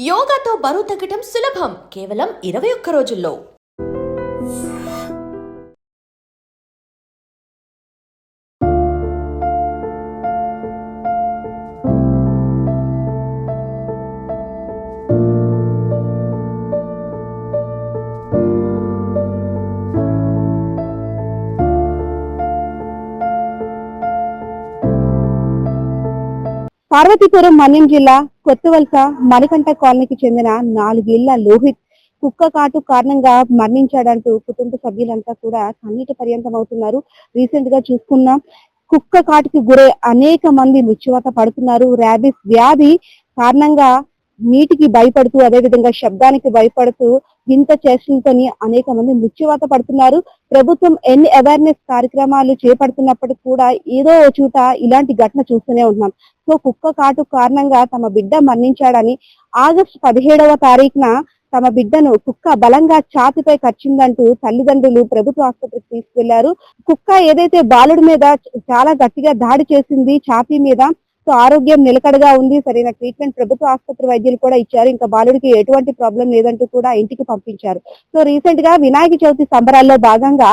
యోగాతో బరువు తగ్గటం సులభం కేవలం 21 రోజుల్లో. పార్వతీపురం మన్యం జిల్లా కొత్తవలస మణికంఠ కాలనీకి చెందిన 4 ఏళ్ల లోహిత్ కుక్క కాటు కారణంగా మరణించాడంటూ కుటుంబ సభ్యులంతా కూడా కన్నీటి పర్యంతం అవుతున్నారు. రీసెంట్ గా చూసుకున్న కుక్క కాటుకి గురై అనేక మంది మృత్యువాత పడుతున్నారు. ర్యాబిస్ వ్యాధి కారణంగా నీటికి భయపడుతూ అదే విధంగా శబ్దానికి భయపడుతూ వింత చేష్టలతోని అనేక మంది మృత్యువాత పడుతున్నారు. ప్రభుత్వం ఎన్ని అవేర్నెస్ కార్యక్రమాలు చేపడుతున్నప్పటికీ కూడా ఏదో ఓ చోట ఇలాంటి ఘటన చూస్తూనే ఉన్నాం. సో కుక్క కాటు కారణంగా తమ బిడ్డ మరణించాడని ఆగస్టు 17వ తారీఖున తమ బిడ్డను కుక్క బలంగా ఛాతిపై కరిచిందంటూ తల్లిదండ్రులు ప్రభుత్వ ఆసుపత్రికి తీసుకెళ్లారు. కుక్క ఏదైతే బాలుడి మీద చాలా గట్టిగా దాడి చేసింది ఛాతీ మీద, సో ఆరోగ్యం నిలకడగా ఉంది, సరైన ట్రీట్మెంట్ ప్రభుత్వ ఆసుపత్రి వైద్యులు కూడా ఇచ్చారు. ఇంకా బాలుడికి ఎటువంటి ప్రాబ్లం లేదంటూ కూడా ఇంటికి పంపించారు. సో రీసెంట్ గా వినాయక చవితి సంబరాల్లో భాగంగా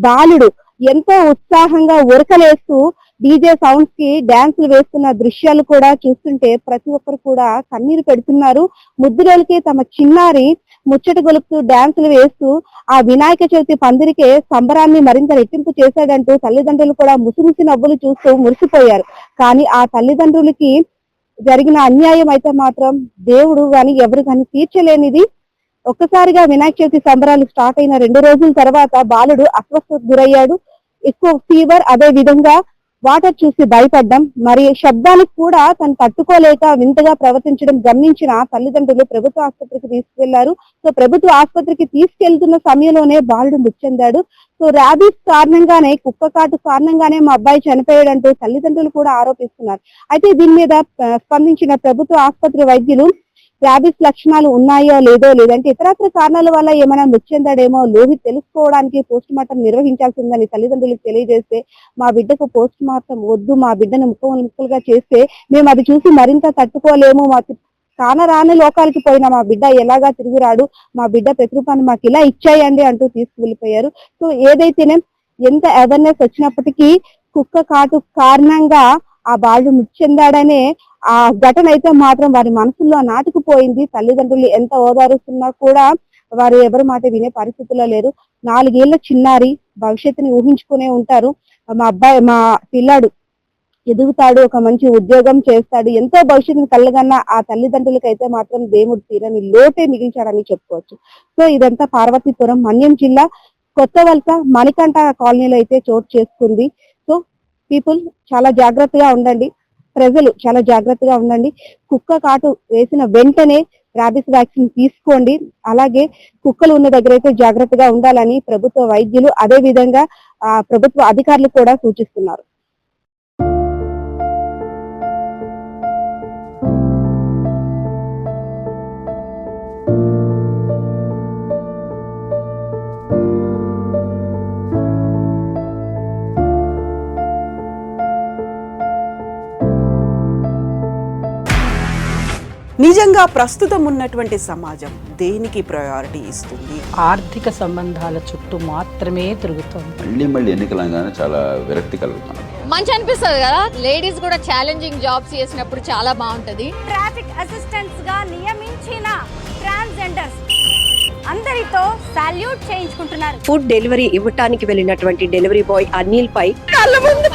బాలుడు ఎంతో ఉత్సాహంగా ఉరకలేస్తూ డీజే సౌండ్స్ కి డాన్సులు వేస్తున్న దృశ్యాలు కూడా చూస్తుంటే ప్రతి ఒక్కరు కూడా కన్నీరు పెడుతున్నారు. ముద్దులకి తమ చిన్నారి ముచ్చట గొలుపుతూ డాన్సులు వేస్తూ ఆ వినాయక చవితి పందిరికే సంబరాన్ని మరింత రెట్టింపు చేశాడంటూ తల్లిదండ్రులు కూడా ముసిముసి నవ్వులు చూస్తూ మురిసిపోయారు. కానీ ఆ తల్లిదండ్రులకి జరిగిన అన్యాయం అయితే మాత్రం దేవుడు గాని ఎవరు గాని తీర్చలేనిది. ఒక్కసారిగా వినాయక చవితి సంబరాలు స్టార్ట్ అయిన 2 రోజుల తర్వాత బాలుడు అస్వస్థతకు గురయ్యాడు. ఎక్కువ ఫీవర్, అదే విధంగా వాటర్ చూసి భయపడ్డం, మరి శబ్దానికి కూడా తను తట్టుకోలేక వింతగా ప్రవర్తించడం గమనించిన తల్లిదండ్రులు ప్రభుత్వ ఆసుపత్రికి తీసుకెళ్లారు. సో ప్రభుత్వ ఆసుపత్రికి తీసుకెళ్తున్న సమయంలోనే బాలుడు మృతి చెందాడు. సో ర్యాబీస్ కారణంగానే, కుక్క కాటు కారణంగానే మా అబ్బాయి చనిపోయాడంటూ తల్లిదండ్రులు కూడా ఆరోపిస్తున్నారు. అయితే దీని మీద స్పందించిన ప్రభుత్వ ఆసుపత్రి వైద్యులు ర్యాబీస్ లక్షణాలు ఉన్నాయో లేదో, లేదంటే ఇతరత్ర కారణాల వల్ల ఏమైనా మృతి చెందాడేమో లోహిత్ తెలుసుకోవడానికి పోస్ట్ మార్టం నిర్వహించాల్సిందని తల్లిదండ్రులకు తెలియజేస్తే, మా బిడ్డకు పోస్ట్ మార్టం వద్దు, మా బిడ్డను ముక్కలుగా చేస్తే మేము అది చూసి మరింత తట్టుకోలేము, మా కానరాని లోకాలకి పోయిన మా బిడ్డ ఎలాగా తిరుగురాడు, మా బిడ్డ ప్రతిరూపాన్ని మాకు ఇలా ఇచ్చాయండి అంటూ తీసుకువెళ్ళిపోయారు. సో ఏదైతేనే ఎంత అవేర్నెస్ వచ్చినప్పటికీ కుక్క కాటు కారణంగా ఆ బాలుడు మృతి చెందాడనే ఆ ఘటన అయితే మాత్రం వారి మనసుల్లో నాటుకుపోయింది. తల్లిదండ్రులు ఎంత ఓదారుస్తున్నా కూడా వారు ఎవరి మాట వినే పరిస్థితుల్లో లేరు. 4 ఏళ్ల చిన్నారి భవిష్యత్తుని ఊహించుకునే ఉంటారు. మా పిల్లాడు ఎదుగుతాడు, ఒక మంచి ఉద్యోగం చేస్తాడు, ఎంతో భవిష్యత్తుని కలగన్న ఆ తల్లిదండ్రులకి అయితే మాత్రం దేవుడు తీరని లోటే మిగిల్చాడని చెప్పుకోవచ్చు. సో ఇదంతా పార్వతీపురం మన్యం జిల్లా కొత్తవలస మణికంఠ కాలనీలో అయితే చోటు చేసుకుంది. సో పీపుల్ చాలా జాగ్రత్తగా ఉండండి, ప్రజలు చాలా జాగ్రత్తగా ఉండండి. కుక్క కాటు వేసిన వెంటనే ర్యాబిస్ వ్యాక్సిన్ తీసుకోండి. అలాగే కుక్కలు ఉన్న దగ్గర అయితే జాగ్రత్తగా ఉండాలని ప్రభుత్వ వైద్యులు, అదే విధంగా ప్రభుత్వ అధికారులు కూడా సూచిస్తున్నారు. నిజంగా ప్రస్తుతం ఉన్నటువంటి సమాజం దేనికి ప్రయారిటీ ఇస్తుంది? ఆర్థిక సంబంధాల చుట్టూ మాత్రమే తిరుగుతుంది. మళ్ళీ ఎన్నికలంగానే చాలా విరక్తి కలుగుతాం. మంచి అనిపిస్తుంది కదా, లేడీస్ కూడా ఛాలెంజింగ్ జాబ్స్ చేసినప్పుడు చాలా బాగుంటది. ట్రాఫిక్ అసిస్టెంట్స్ గా నియమించిన ట్రాన్స్జెండర్స్ అందరితో సాల్యూట్ చేయించుకుంటున్నారు. ఫుడ్ డెలివరీ ఇవ్వటానికి వెళ్ళినటువంటి డెలివరీ బాయ్ అనిల్ పై కళ్ళ ముందు